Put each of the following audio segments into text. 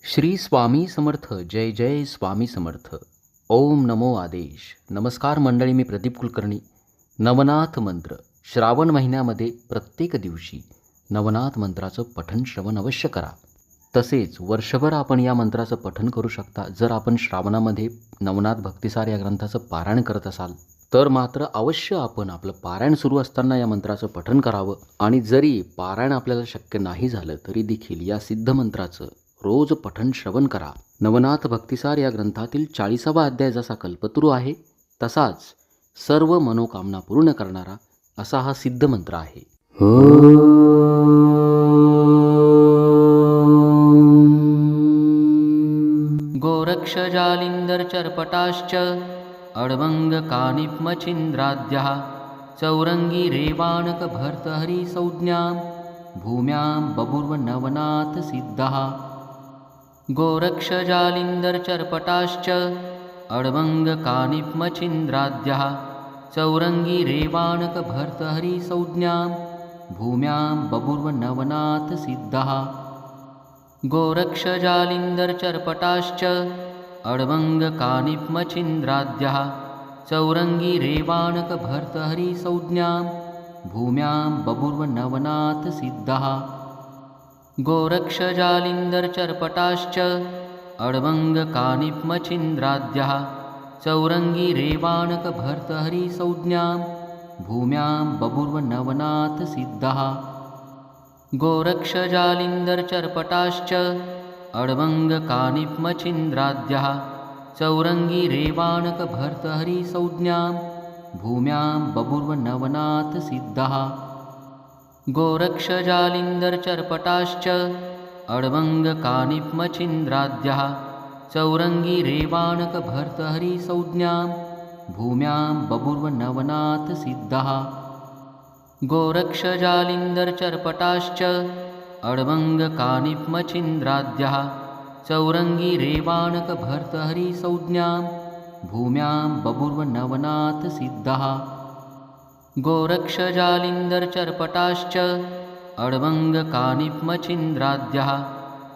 श्री स्वामी समर्थ. जय जय स्वामी समर्थ. ओम नमो आदेश. नमस्कार मंडळी, मी प्रदीप कुलकर्णी. नवनाथ मंत्र श्रावण महिन्यामध्ये प्रत्येक दिवशी नवनाथ मंत्राचं पठण श्रवण अवश्य करा. तसेच वर्षभर आपण या मंत्राचं पठण करू शकता. जर आपण श्रावणामध्ये नवनाथ भक्तिसार या ग्रंथाचं पारायण करत असाल तर मात्र अवश्य आपण आपलं पारायण सुरू असताना या मंत्राचं पठण करावं. आणि जरी पारायण आपल्याला शक्य नाही झालं तरी देखील या सिद्ध मंत्राचं रोज पठण श्रवण करा. नवनाथ भक्तिसार या ग्रंथातील 40वा अध्याय जसा कल्पतरू आहे तसाच सर्व मनोकामना पूर्ण करणारा असा हा सिद्ध मंत्र आहे. गोरक्ष जालिंदर चर्पटाश्च अडवंग कानिप्मचिन्द्राद्यः चौरंगी रेवाणक भर्तहरी संज्ञां भूम्यां बभूव नवनाथ सिद्धः. गोरक्ष जालिंदर चर्पटाश्च अडवंग कानिप्मचिन्द्राद्यः चौरंगी रेवाणक भर्तहरी संज्ञां भूम्यां बभूव नवनाथ सिद्धः. गोरक्ष जालिंदर चर्पटाश्च अडवंग कानिप्मचिन्द्राद्यः चौरंगी रेवाणक भर्तहरी संज्ञां भूम्यां बभूव नवनाथ सिद्धः. गोरक्ष जालिंदर चर्पटाश्च अडवंग कानिप्मचिन्द्राद्यः चौरंगी रेवाणक भर्तहरी संज्ञां भूम्यां बभूव नवनाथ सिद्धः. गोरक्ष जालिंदर चर्पटाश्च अडवंग कानिप्मचिन्द्राद्यः चौरंगी रेवाणक भर्तहरी संज्ञां भूम्यां बभूव नवनाथ सिद्धः. गोरक्ष जालिंदर चर्पटाश्च अडवंग कानिप्मचिन्द्राद्यः चौरंगी रेवाणक भर्तहरी संज्ञां भूम्यां बभूव नवनाथ सिद्धः. गोरक्ष जालिंदर चर्पटाश्च अडवंग कानिप्मचिन्द्राद्यः चौरंगी रेवाणक भर्तहरी संज्ञां भूम्यां बभूव नवनाथ सिद्धः. गोरक्ष जालिंदर चर्पटाश्च अडवंग कानिप्मचिन्द्राद्यः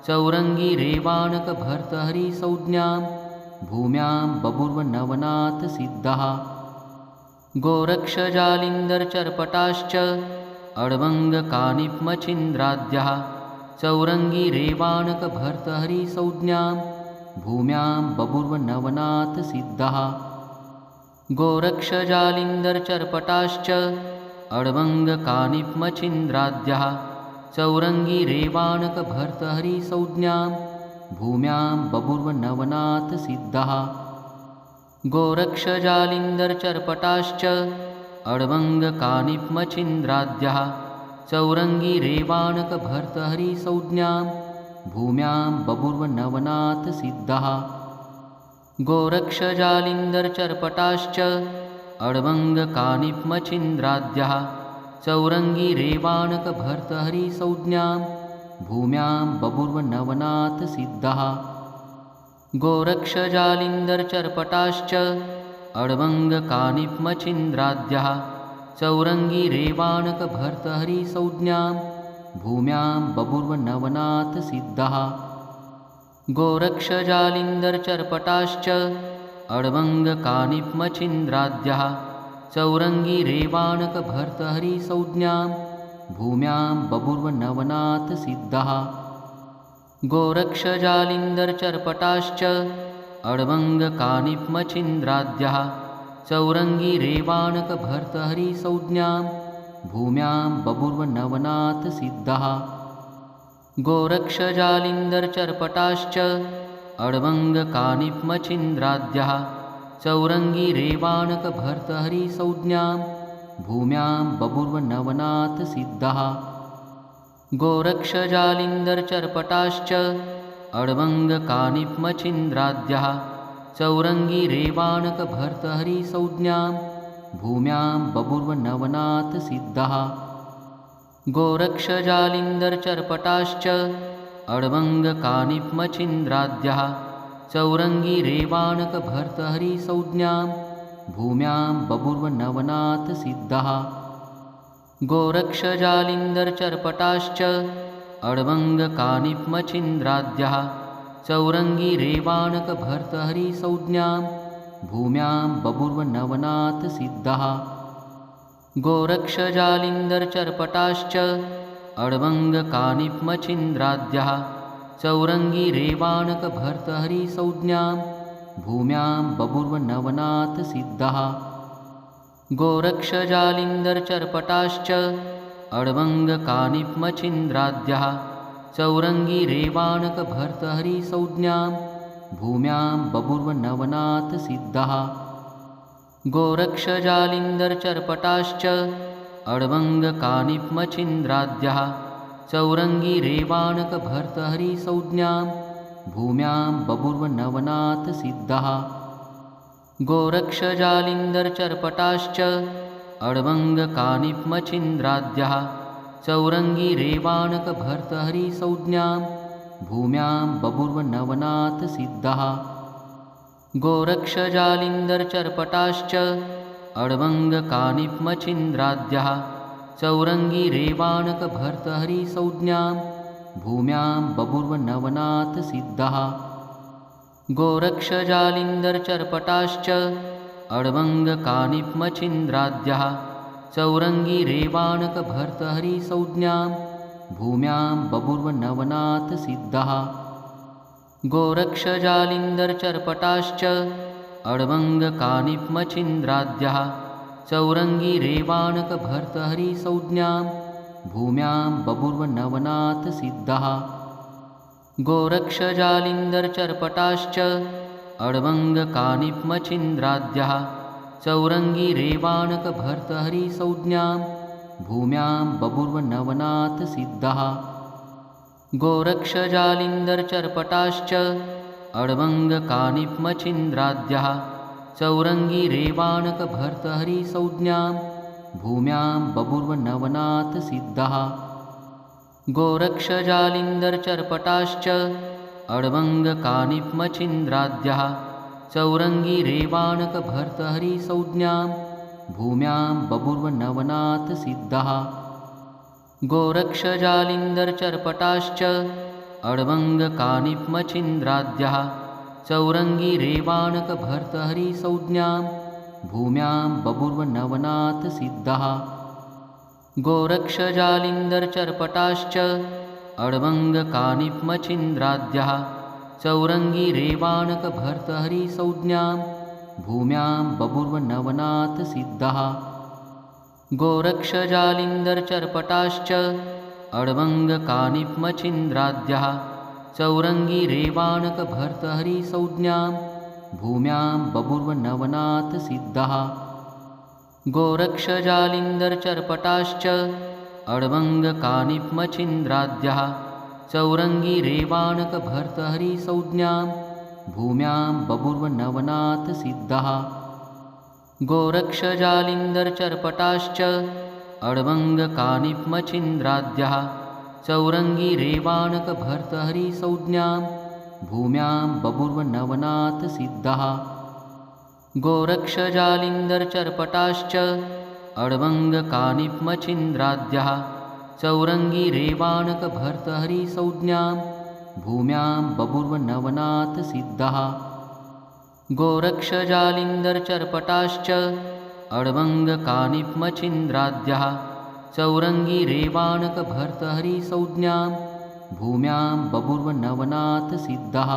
चौरंगी रेवाणक भर्तहरी संज्ञां भूम्यां बभूव नवनाथ सिद्धः. गोरक्ष जालिंदर चर्पटाश्च अडवंग कानिप्मचिन्द्राद्यः चौरंगी रेवाणक भर्तहरी संज्ञां भूम्यां बभूव नवनाथ सिद्धः. गोरक्ष जालिंदर चर्पटाश्च अडवंग कानिप्मचिन्द्राद्यः चौरंगी रेवाणक भर्तहरी संज्ञां भूम्यां बभूव नवनाथ सिद्धः. गोरक्ष जालिंदर चर्पटाश्च अडवंग कानिप्मचिन्द्राद्यः चौरंगी रेवाणक भर्तहरी संज्ञां भूम्यां बभूव नवनाथ सिद्धः. गोरक्ष जालिंदर चर्पटाश्च अडवंग कानिप्मचिन्द्राद्यः चौरंगी रेवाणक भर्तहरी संज्ञां भूम्यां बभूव नवनाथ सिद्धः. गोरक्ष जालिंदर चर्पटाश्च अडवंग कानिप्मचिन्द्राद्यः चौरंगी रेवाणक भर्तहरी संज्ञां भूम्यां बभूव नवनाथ सिद्धः. गोरक्ष जालिंदर चर्पटाश्च अडवंग कानिप्मचिन्द्राद्यः चौरंगी रेवाणक भर्तहरी संज्ञां भूम्यां बभूव नवनाथ सिद्धः. गोरक्ष जालिंदर चर्पटाश्च अडवंग कानिप्मचिन्द्राद्यः चौरंगी रेवाणक भर्तहरी संज्ञां भूम्यां बभूव नवनाथ सिद्धः. गोरक्ष जालिंदर चर्पटाश्च अडवंग कानिप्मचिन्द्राद्यः चौरंगी रेवाणक भर्तहरी संज्ञां भूम्यां बभूव नवनाथ सिद्धः. गोरक्ष जालिंदर चर्पटाश्च अडवंग कानिप्मचिन्द्राद्यः चौरंगी रेवाणक भर्तहरी संज्ञां भूम्यां बभूव नवनाथ सिद्धः. गोरक्ष जालिंदर चर्पटाश्च अडवंग कानिप्मचिन्द्राद्यः चौरंगी रेवाणक भर्तहरी संज्ञां भूम्यां बभूव नवनाथ सिद्धः. गोरक्ष जालिंदर चर्पटाश्च अडवंग कानिप्मचिन्द्राद्यः चौरंगी रेवाणक भर्तहरि संज्ञां भूम्यां बभूर्वनवनाथ सिद्धः गोरक्षजालिन्दरचर्पटाश्च अड्वङ्गकानिप्मच्छिन्द्राद्यः चौरंगी रेवाणक भर्तहरि संज्ञां भूम्यां बभूर्वनवनाथ सिद्धः गोरक्षजालिन्दरचर्पटाश्च अड्वङ्गकानिप्मच्छिन्द्राद्यः चौरंगी रेवाणक भर्तहरि संज्ञां भूम्यां बभूर्वनवनाथ सिद्धः गोरक्षजालिन्दरचर्पटाश्च अड्वङ्गकानिप्मच्छिन्द्राद्यः चौरंगी रेवाणक भर्तहरि संज्ञां भूम्यां बभूर्वनवनाथ सिद्धः गोरक्षजालिन्दरचर्पटाश्च अड्वङ्गकानिप्मच्छिन्द्राद्यः चौरंगी रेवाणक भर्तहरि संज्ञां भूम्यां बभूर्वनवनाथ सिद्धः गोरक्षजालिन्दरचर्पटाश्च अड्वङ्गकानिप्मच्छिन्द्राद्यः चौरंगी रेवाणक भर्तहरि संज्ञां भूम्यां बभूर्वनवनाथ सिद्धः गोरक्षजालिन्दरचर्पटाश्च अड्वङ्गकानिप्मच्छिन्द्राद्यः चौरंगी रेवाणक भर्तहरि संज्ञां भूम्यां बभूर्वनवनाथ सिद्धः गोरक्षजालिन्दरचर्पटाश्च अड्वङ्गकानिप्मच्छिन्द्राद्यः चौरंगी रेवाणक भर्तहरि संज्ञां भूम्यां बभूर्वनवनाथ सिद्धः गोरक्षजालिन्दरचर्पटाश्च अड्वङ्गकानिप्मच्छिन्द्राद्यः चौरंगी रेवाणक भर्तहरि संज्ञां भूम्यां बभूर्वनवनाथ सिद्धः गोरक्षजालिन्दरचर्पटाश्च अड्वङ्गकानिप्मच्छिन्द्राद्यः चौरंगी रेवाणक भर्तहरि संज्ञां भूम्यां बभूर्वनवनाथ सिद्धः गोरक्षजालिन्दरचर्पटाश्च अड्वङ्गकानिप्मच्छिन्द्राद्यः चौरंगी रेवाणक भर्तहरि संज्ञां भूम्यां बभूर्वनवनाथ सिद्धः गोरक्षजालिन्दरचर्पटाश्च अड्वङ्गकानिप्मच्छिन्द्राद्यः चौरंगी रेवाणक भर्तहरि संज्ञां भूम्यां बभूर्वनवनाथ सिद्धः गोरक्षजालिन्दरचर्पटाश्च अड्वङ्गकानिप्मच्छिन्द्राद्यः चौरंगी रेवाणक भर्तहरि संज्ञां भूम्यां बभूर्वनवनाथ सिद्धः गोरक्षजालिन्दरचर्पटाश्च अड्वङ्गकानिप्मच्छिन्द्राद्यः चौरंगी रेवाणक भर्तहरि संज्ञां भूम्यां बभूर्वनवनाथ सिद्धः गोरक्षजालिन्दरचर्पटाश्च अड्वङ्गकानिप्मच्छिन्द्राद्यः चौरंगी रेवाणक भर्तहरि संज्ञां भूम्यां बभूर्वनवनाथ सिद्धः गोरक्षजालिन्दरचर्पटाश्च अड्वङ्गकानिप्मच्छिन्द्राद्यः चौरंगी रेवाणक भर्तहरि संज्ञां भूम्यां बभूर्वनवनाथ सिद्धः गोरक्षजालिन्दरचर्पटाश्च अड्वङ्गकानिप्मच्छिन्द्राद्यः चौरंगी रेवाणक भर्तहरि संज्ञां भूम्यां बभूर्वनवनाथ सिद्धः गोरक्षजालिन्दरचर्पटाश्च अड्वङ्गकानिप्मच्छिन्द्राद्यः चौरंगी रेवाणक भर्तहरि संज्ञां भूम्यां बभूर्वनवनाथ सिद्धः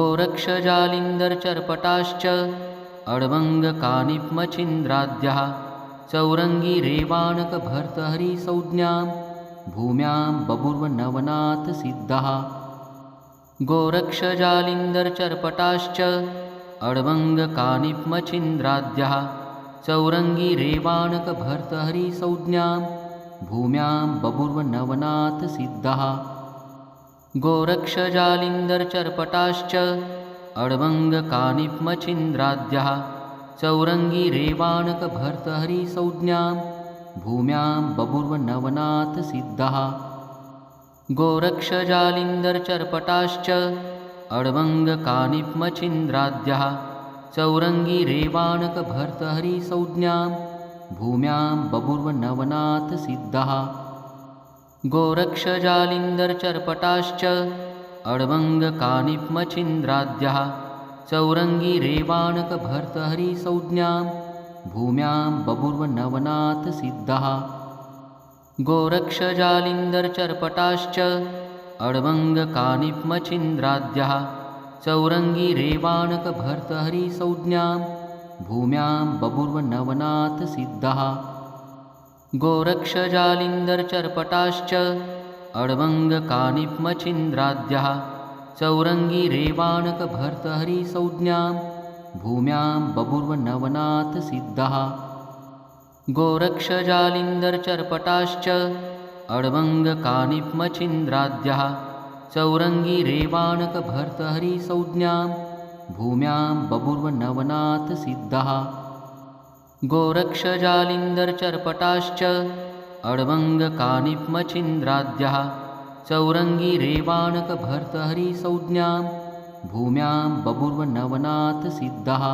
गोरक्षजालिन्दरचर्पटाश्च अड्वङ्गकानिप्मच्छिन्द्राद्यः चौरंगी रेवाणक भर्तहरि संज्ञां भूम्यां बभूर्वनवनाथ सिद्धः गोरक्षजालिन्दरचर्पटाश्च अड्वङ्गकानिप्मच्छिन्द्राद्यः चौरंगी रेवाणक भर्तहरि संज्ञां भूम्यां बभूर्वनवनाथ सिद्धः गोरक्षजालिन्दरचर्पटाश्च अड्वङ्गकानिप्मच्छिन्द्राद्यः चौरंगी रेवाणक भर्तहरि संज्ञां भूम्यां बभूर्वनवनाथ सिद्धः गोरक्षजालिन्दरचर्पटाश्च अड्वङ्गकानिप्मच्छिन्द्राद्यः चौरंगी रेवाणक भर्तहरि संज्ञां भूम्यां बभूर्वनवनाथ सिद्धः गोरक्षजालिन्दरचर्पटाश्च अड्वङ्गकानिप्मच्छिन्द्राद्यः चौरङ्गीरेवाणकभर्तहरिसंज्ञां भूम्यां बभूर्वनवनाथसिद्धः गोरक्षजालिन्दरचर्पटाश्च अड्वङ्गकानिप्मच्छिन्द्राद्यः चौरङ्गीरेवाणकभर्तहरिसंज्ञां भूम्यां बभूर्वनवनाथसिद्धः गोरक्षजालिन्दरचर्पटाश्च अड्वङ्गकानिप्मच्छिन्द्राद्यः चौरङ्गीरेवाणकभर्तहरिसंज्ञां भूम्यां बभूर्वनवनाथसिद्धः गोरक्षजालिन्दरचर्पटाश्च अड्वङ्गकानिप्मच्छिन्द्राद्यः चौरङ्गीरेवाणकभर्तहरिसंज्ञां भूम्यां बभूर्वनवनाथसिद्धः गोरक्षजालिन्दरचर्पटाश्च अड्वङ्गकानिप्मच्छिन्द्राद्यः चौरङ्गीरेवाणकभर्तहरिसंज्ञां भूम्यां बभूर्वनवनाथसिद्धः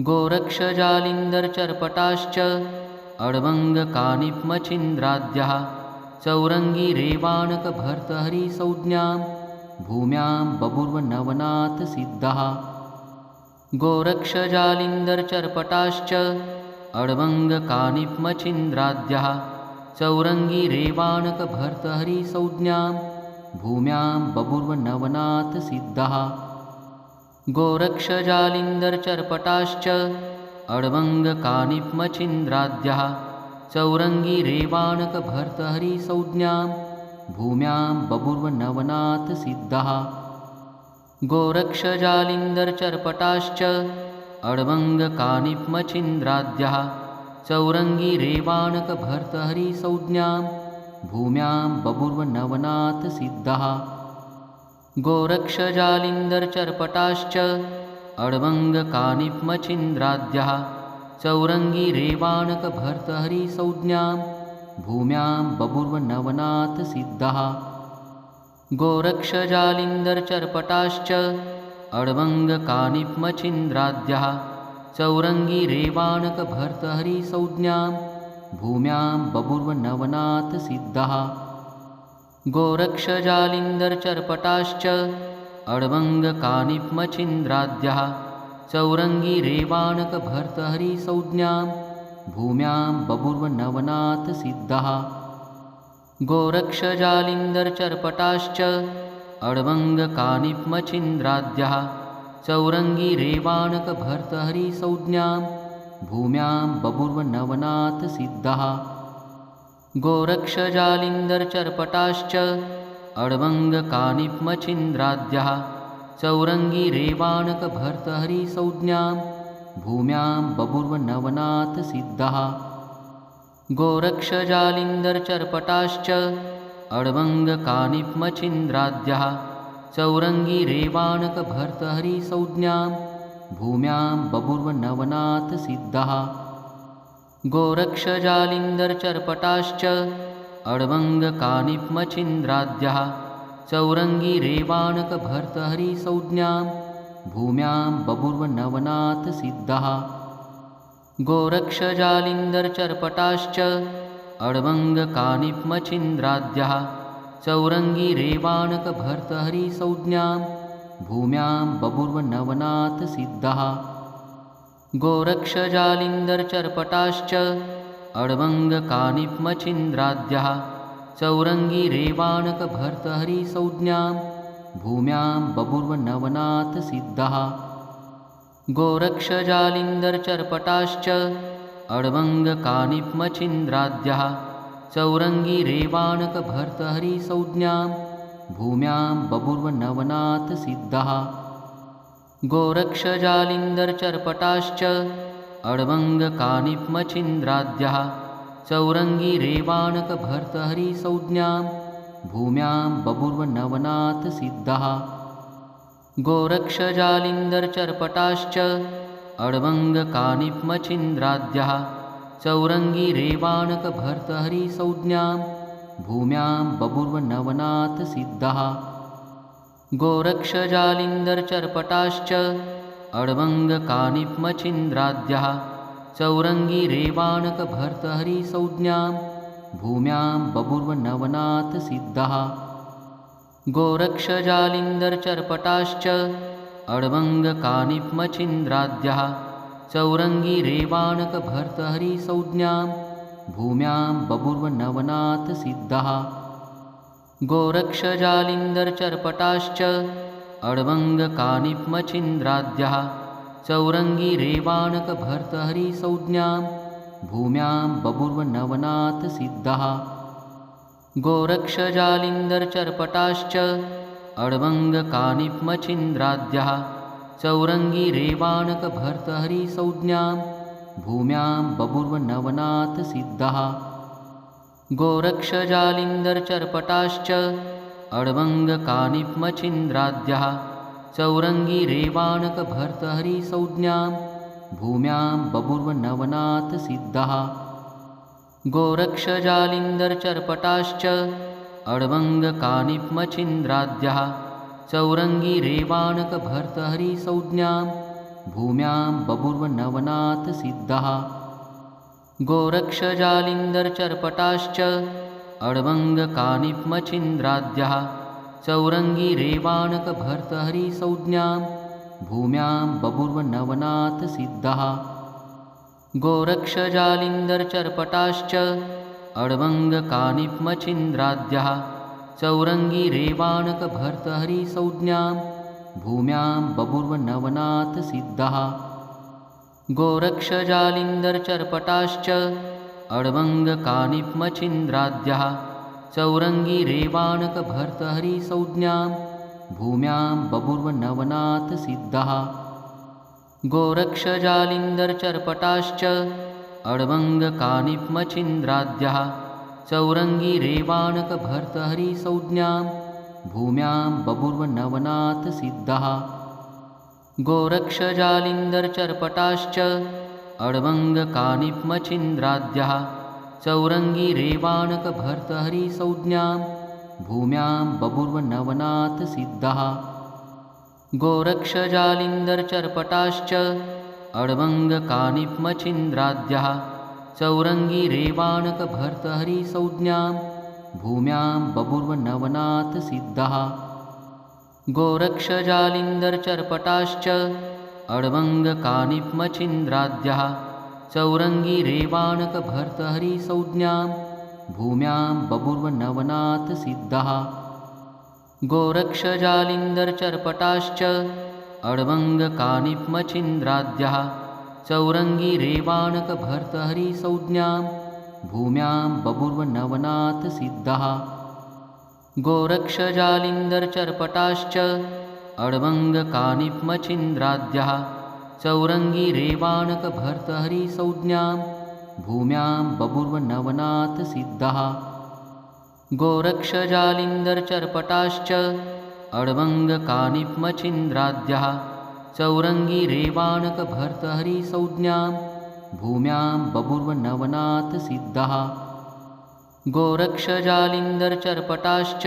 गोरक्षजालिन्दरचर्पटाश्च अड्वङ्गकानिप्मच्छिन्द्राद्यः चौरङ्गीरेवाणकभर्तहरिसंज्ञां भूम्यां बभूर्वनवनाथसिद्धः गोरक्षजालिन्दरचर्पटाश्च अड्वङ्गकानिप्मच्छिन्द्राद्यः चौरङ्गीरेवाणकभर्तहरिसंज्ञां भूम्यां बभूर्वनवनाथसिद्धः गोरक्षजालिन्दरचर्पटाश्च अड्वङ्गकानिप्मच्छिन्द्राद्यः चौरङ्गीरेवाणकभर्तहरिसंज्ञां भूम्यां बभूर्वनवनाथसिद्धः गोरक्षजालिन्दरचर्पटाश्च अड्वङ्गकानिप्मच्छिन्द्राद्यः चौरङ्गीरेवाणकभर्तहरिसंज्ञां भूम्यां बभूर्वनवनाथसिद्धः गोरक्षजालिन्दरचर्पटाश्च अड्वङ्गकानिप्मच्छिन्द्राद्यः चौरङ्गीरेवाणकभर्तहरिसंज्ञां भूम्यां बभूर्वनवनाथसिद्धः गोरक्षजालिन्दरचर्पटाश्च अड्वङ्गकानिप्मच्छिन्द्राद्यः चौरङ्गीरेवाणकभर्तहरिसंज्ञां भूम्यां बभूर्वनवनाथसिद्धः गोरक्षजालिन्दरचर्पटाश्च अड्वङ्गकानिप्मच्छिन्द्राद्यः चौरङ्गीरेवाणकभर्तहरिसंज्ञां भूम्यां बभूर्वनवनाथसिद्धः गोरक्षजालिन्दरचर्पटाश्च अड्वङ्गकानिप्मच्छिन्द्राद्यः चौरङ्गीरेवाणकभर्तहरिसंज्ञां भूम्यां बभूर्वनवनाथसिद्धः गोरक्षजालिन्दरचर्पटाश्च अड्वङ्गकानिप्मच्छिन्द्राद्यः चौरङ्गीरेवाणकभर्तहरिसंज्ञां भूम्यां बभूर्वनवनाथसिद्धः गोरक्षजालिन्दरचर्पटाश्च अड्वङ्गकानिप्मच्छिन्द्राद्यः चौरङ्गीरेवाणकभर्तहरिसंज्ञां भूम्यां बभूर्वनवनाथसिद्धः गोरक्षजालिन्दरचर्पटाश्च अड्वङ्गकानिप्मच्छिन्द्राद्यः चौरङ्गीरेवाणकभर्तहरिसंज्ञां भूम्यां बभूर्वनवनाथसिद्धः गोरक्षजालिन्दरचर्पटाश्च अड्वङ्गकानिप्मच्छिन्द्राद्यः चौरङ्गीरेवाणकभर्तहरिसंज्ञां भूम्यां बभूर्वनवनाथसिद्धः गोरक्षजालिन्दरचर्पटाश्च अड्वङ्गकानिप्मच्छिन्द्राद्यः चौरङ्गीरेवाणकभर्तहरिसंज्ञां भूम्यां बभूर्वनवनाथसिद्धः गोरक्षजालिन्दरचर्पटाश्च अड्वङ्गकानिप्मच्छिन्द्राद्यः चौरङ्गीरेवाणकभर्तहरिसंज्ञां भूम्यां बभूर्वनवनाथसिद्धः गोरक्षजालिन्दरचर्पटाश्च अड्वङ्गकानिप्मच्छिन्द्राद्यः चौरङ्गीरेवाणकभर्तहरिसंज्ञां भूम्यां बभूर्वनवनाथसिद्धः गोरक्षजालिन्दरचर्पटाश्च अड्वङ्गकानिप्मच्छिन्द्राद्यः चौरङ्गीरेवाणकभर्तहरिसंज्ञां भूम्यां बभूर्वनवनाथसिद्धः गोरक्षजालिन्दरचर्पटाश्च अड्वङ्गकानिप्मच्छिन्द्राद्यः चौरङ्गीरेवाणकभर्तहरिसंज्ञां भूम्यां बभूर्वनवनाथसिद्धः गोरक्षजालिन्दर्चर्पटाश्च अड्वङ्गकानिप्मच्छिन्द्राद्यः चौरङ्गीरेवाणकभर्तहरिसंज्ञां भूम्यां बभूर्वनवनाथसिद्धः। गोरक्षजालिन्दर्चर्पटाश्च अड्वङ्गकानिप्मच्छिन्द्राद्यः चौरङ्गीरेवाणकभर्तहरिसंज्ञां भूम्यां बभूर्वनवनाथसिद्धः। गोरक्षजालिन्दर्चर्पटाश्च अड्वङ्गकानिप्मच्छिन्द्राद्यः चौरङ्गीरेवाणकभर्तहरिसंज्ञां भूम्यां बभूर्वनवनाथसिद्धः। गोरक्षजालिन्दर्चर्पटाश्च अड्वङ्गकानिप्मच्छिन्द्राद्यः चौरङ्गीरेवाणकभर्तहरिसंज्ञां भूम्यां बभूर्वनवनाथसिद्धः। गोरक्षजालिन्दर्चर्पटाश्च अड्वङ्गकानिप्मच्छिन्द्राद्यः चौरङ्गीरेवाणकभर्तहरिसंज्ञां भूम्यां बभूर्वनवनाथसिद्धः। गोरक्षजालिन्दर्चर्पटाश्च अड्वङ्गकानिप्मच्छिन्द्राद्यः चौरङ्गीरेवाणकभर्तहरिसंज्ञां भूम्यां बभूर्वनवनाथसिद्धः। गोरक्षजालिन्दर्चर्पटाश्च अड्वङ्गकानिप्मच्छिन्द्राद्यः चौरङ्गीरेवाणकभर्तहरिसंज्ञां भूम्यां बभूर्वनवनाथसिद्धः। गोरक्षजालिन्दर्चर्पटाश्च अड्वङ्गकानिप्मच्छिन्द्राद्यः चौरङ्गीरेवाणकभर्तहरिसंज्ञां भूम्यां बभूर्वनवनाथसिद्धः। गोरक्षजालिन्दर्चर्पटाश्च अड्वङ्गकानिप्मच्छिन्द्राद्यः चौरङ्गीरेवाणकभर्तहरिसंज्ञां भूम्यां बभूर्वनवनाथसिद्धः। गोरक्षजालिन्दर्चर्पटाश्च अड्वङ्गकानिप्मच्छिन्द्राद्यः चौरङ्गीरेवाणकभर्तहरिसंज्ञां भूम्यां बभूर्वनवनाथसिद्धः। गोरक्षजालिन्दर्चर्पटाश्च अड्वङ्गकानिप्मच्छिन्द्राद्यः चौरङ्गीरेवाणकभर्तहरिसंज्ञां भूम्यां बभूर्वनवनाथसिद्धः। गोरक्षजालिन्दर्चर्पटाश्च अड्वङ्गकानिप्मच्छिन्द्राद्यः चौरङ्गीरेवाणकभर्तहरिसंज्ञां भूम्यां बभूर्वनवनाथसिद्धः। गोरक्षजालिन्दर्चर्पटाश्च अड्वङ्गकानिप्मच्छिन्द्राद्यः चौरङ्गीरेवाणकभर्तहरिसंज्ञां भूम्यां बभूर्वनवनाथसिद्धः। गोरक्षजालिन्दर्चर्पटाश्च अड्वङ्गकानिप्मच्छिन्द्राद्यः चौरङ्गीरेवाणकभर्तहरिसंज्ञां भूम्यां बभूर्वनवनाथसिद्धः। गोरक्षजालिन्दर्चर्पटाश्च अड्वङ्गकानिप्मच्छिन्द्राद्यः चौरङ्गीरेवाणकभर्तहरिसंज्ञां भूम्यां बभूर्वनवनाथसिद्धः। गोरक्षजालिन्दर्चर्पटाश्च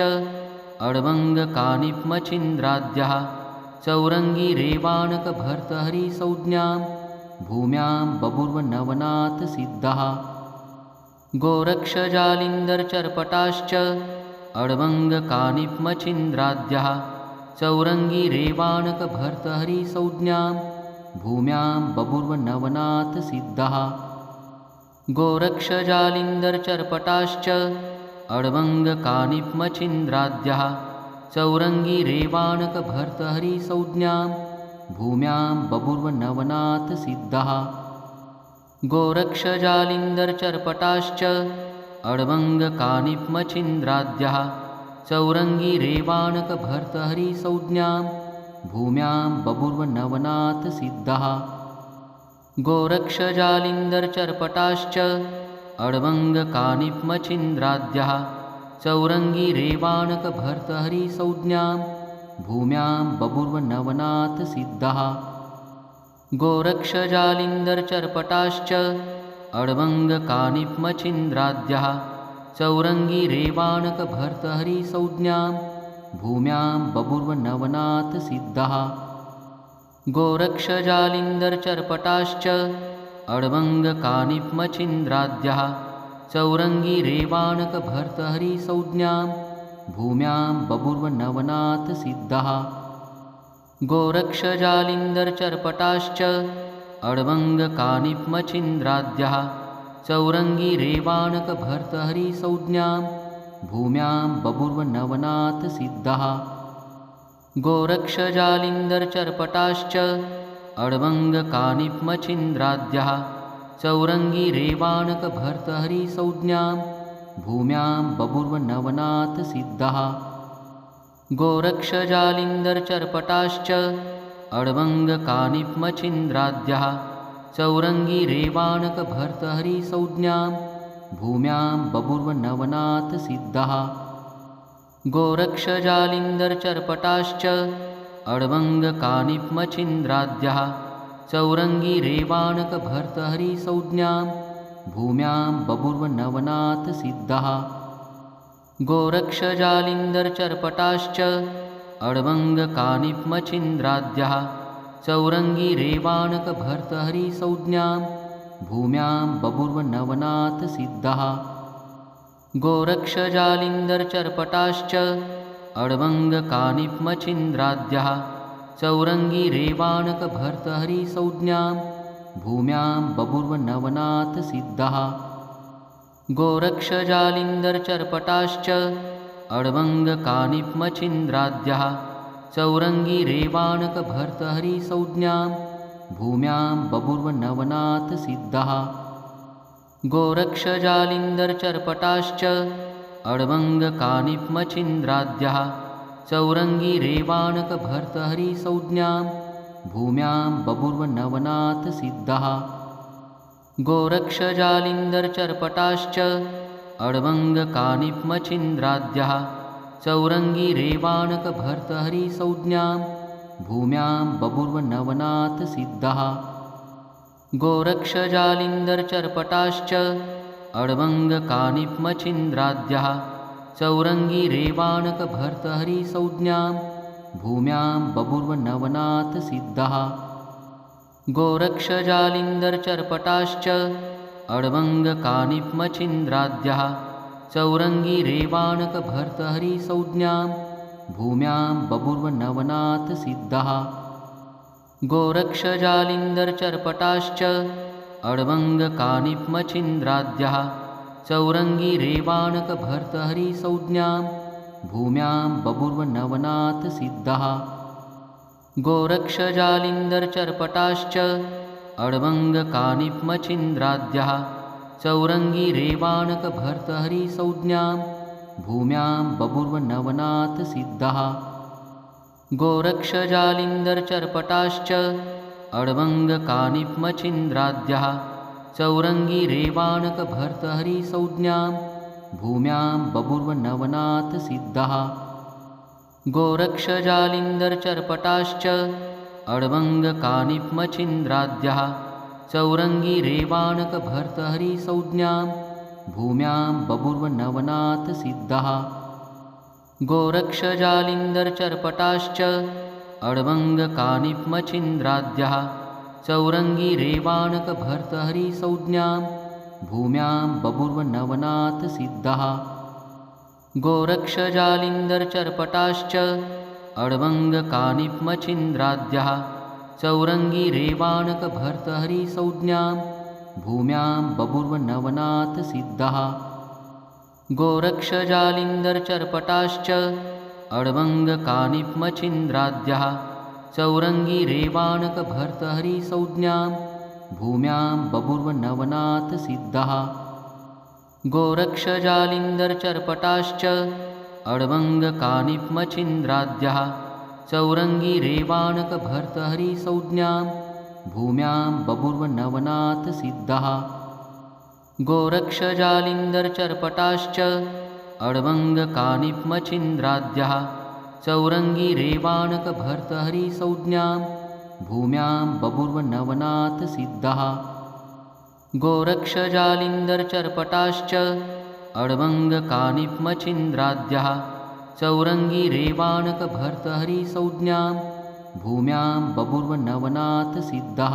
अड्वङ्गकानिप्मच्छिन्द्राद्यः चौरङ्गीरेवाणकभर्तहरिसंज्ञां भूम्यां बभूर्वनवनाथसिद्धः। गोरक्षजालिन्दर्चर्पटाश्च अड्वङ्गकानिप्मच्छिन्द्राद्यः चौरङ्गीरेवाणकभर्तहरिसंज्ञां भूम्यां बभूर्वनवनाथसिद्धः। गोरक्षजालिन्दर्चर्पटाश्च अड्वङ्गकानिप्मच्छिन्द्राद्यः चौरङ्गीरेवाणकभर्तहरिसंज्ञां भूम्यां बभूर्वनवनाथसिद्धः। गोरक्षजालिन्दर्चर्पटाश्च अड्वङ्गकानिप्मच्छिन्द्राद्यः चौरङ्गीरेवाणकभर्तहरिसंज्ञां भूम्यां बभूर्वनवनाथसिद्धः। गोरक्षजालिन्दर्चर्पटाश्च अड्वङ्गकानिप्मच्छिन्द्राद्यः चौरङ्गीरेवाणकभर्तहरिसंज्ञां भूम्यां बभूर्वनवनाथसिद्धः। गोरक्षजालिन्दर्चर्पटाश्च अड्वङ्गकानिप्मच्छिन्द्राद्यः चौरङ्गीरेवाणकभर्तहरिसंज्ञां भूम्यां बभूर्वनवनाथसिद्धः। गोरक्षजालिन्दर्चर्पटाश्च अड्वङ्गकानिप्मच्छिन्द्राद्यः चौरङ्गीरेवाणकभर्तहरिसंज्ञां भूम्यां बभूवनवनाथसिद्धः गोरक्षजालिन्दरचर्पटाश्च अड्वङ्गकानिप्मच्छिन्द्राद्यः चौरङ्गीरेवाणकभर्तहरिसंज्ञां भूम्यां बभूवनवनाथसिद्धः गोरक्षजालिन्दरचर्पटाश्च अड्वङ्गकानिप्मच्छिन्द्राद्यः चौरङ्गीरेवाणकभर्तहरिसंज्ञां भूम्यां बभूवनवनाथसिद्धः गोरक्षजालिन्दरचर्पटाश्च अड्वङ्गकानिप्मच्छिन्द्राद्यः चौरङ्गीरेवाणकभर्तहरिसंज्ञां भूम्यां बभूवनवनाथसिद्धः गोरक्षजालिन्दरचर्पटाश्च अड्वङ्गकानिप्मच्छिन्द्राद्यः चौरङ्गीरेवाणकभर्तहरिसंज्ञां भूम्यां बभूवनवनाथसिद्धः गोरक्षजालिन्दरचर्पटाश्च अड्वङ्गकानिप्मच्छिन्द्राद्यः चौरङ्गीरेवाणकभर्तहरिसंज्ञां भूम्यां बभूवनवनाथसिद्धः गोरक्षजालिन्दरचर्पटाश्च अड्वङ्गकानिप्मच्छिन्द्राद्यः चौरङ्गीरेवाणकभर्तहरिसंज्ञां भूम्यां बभूवनवनाथसिद्धः गोरक्षजालिन्दरचर्पटाश्च अड्वङ्गकानिप्मच्छिन्द्राद्यः चौरङ्गीरेवाणकभर्तहरिसंज्ञां भूम्यां बभूवनवनाथसिद्धः गोरक्षजालिन्दरचर्पटाश्च अड्वङ्गकानिप्मच्छिन्द्राद्यः चौरङ्गीरेवाणकभर्तहरिसंज्ञां भूम्यां बभूवनवनाथसिद्धः गोरक्षजालिन्दरचर्पटाश्च अड्वङ्गकानिप्मच्छिन्द्राद्यः चौरङ्गीरेवाणकभर्तहरिसंज्ञां भूम्यां बभूवनवनाथसिद्धः गोरक्षजालिन्दरचर्पटाश्च अड्वङ्गकानिप्मच्छिन्द्राद्यः चौरङ्गीरेवाणकभर्तहरिसंज्ञां भूम्यां बभूवनवनाथसिद्धः गोरक्षजालिन्दरचर्पटाश्च अड्वङ्गकानिप्मच्छिन्द्राद्यः चौरङ्गीरेवाणकभर्तहरिसंज्ञां भूम्यां बभूवनवनाथसिद्धः गोरक्षजालिन्दरचर्पटाश्च अड्वङ्गकानिप्मच्छिन्द्राद्यः चौरङ्गीरेवाणकभर्तहरिसंज्ञां भूम्यां बभूवनवनाथसिद्धः गोरक्षजालिन्दरचर्पटाश्च अड्वङ्गकानिप्मच्छिन्द्राद्यः चौरङ्गीरेवाणकभर्तहरिसंज्ञां भूम्यां बभूवनवनाथसिद्धः गोरक्षजालिन्दरचर्पटाश्च अड्वङ्गकानिप्मच्छिन्द्राद्यः चौरङ्गीरेवाणकभर्तहरिसंज्ञां भूम्यां बभूवनवनाथसिद्धः गोरक्षजालिन्दरचर्पटाश्च अड्वङ्गकानिप्मच्छिन्द्राद्यः चौरङ्गीरेवाणकभर्तहरिसंज्ञां भूम्यां बभूवनवनाथसिद्धः गोरक्षजालिन्दरचर्पटाश्च अड्वङ्गकानिप्मच्छिन्द्राद्यः चौरङ्गीरेवाणकभर्तहरिसंज्ञां भूम्यां बभूवनवनाथसिद्धः गोरक्षजालिन्दरचर्पटाश्च अड्वङ्गकानिप्मच्छिन्द्राद्यः चौरङ्गीरेवाणकभर्तहरिसंज्ञां भूम्यां बभूवनवनाथसिद्धः गोरक्षजालिन्दरचर्पटाश्च अड्वङ्गकानिप्मच्छिन्द्राद्यः चौरङ्गीरेवाणकभर्तहरिसंज्ञां भूम्यां बभूवनवनाथसिद्धः गोरक्षजालिन्दरचर्पटाश्च अड्वङ्गकानिप्मच्छिन्द्राद्यः चौरङ्गीरेवाणकभर्तहरिसंज्ञां भूम्यां बभूवनवनाथसिद्धः गोरक्षजालिन्दरचर्पटाश्च अड्वङ्गकानिप्मच्छिन्द्राद्यः चौरङ्गीरेवाणकभर्तहरिसंज्ञां भूम्यां बभूवनवनाथसिद्धः गोरक्षजालिन्दरचर्पटाश्च अड्वङ्गकानिप्मच्छिन्द्राद्यः चौरङ्गीरेवाणकभर्तहरिसंज्ञां भूम्यां बभूवनवनाथसिद्धः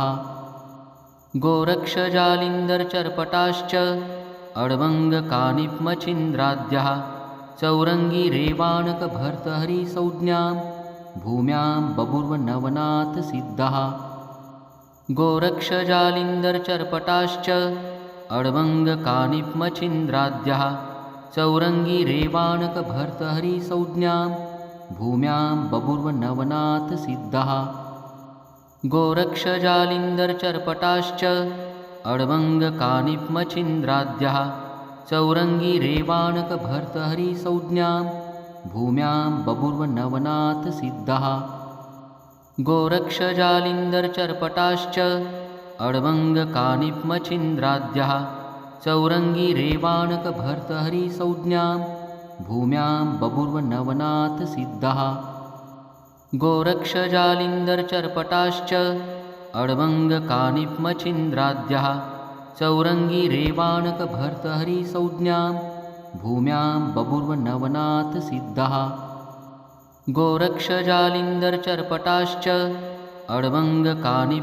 गोरक्षजालिन्दरचर्पटाश्च अड्वङ्गकानिप्मच्छिन्द्राद्यः चौरंगी रेवाणकभर्तहरिसंज्ञां भूम्यां बभूवनवनाथसिद्धः गोरक्षजालिन्दरचर्पटाश्च अड्वङ्गकानिप्मच्छिन्द्राद्यः चौरंगी रेवाणकभर्तहरिसंज्ञां भूम्यां बभूवनवनाथसिद्धः गोरक्षजालिन्दरचर्पटाश्च अड्वङ्गकानिप्मच्छिन्द्राद्यः चौरंगी रेवाणकभर्तहरिसंज्ञां भूम्यां बभूवनवनाथसिद्धः गोरक्षजालिन्दरचर्पटाश्च अड्वङ्गकानिप्मच्छिन्द्राद्यः चौरंगी रेवाणकभर्तहरिसंज्ञां भूम्यां बभूवनवनाथसिद्धः गोरक्षजालिन्दरचर्पटाश्च अड्वङ्गकानिप्मच्छिन्द्राद्यः चौरंगी रेवाणकभर्तहरिसंज्ञां भूम्यां बभूवनवनाथसिद्धः गोरक्षजालिन्दरचर्पटाश्च अड्वङ्गकानि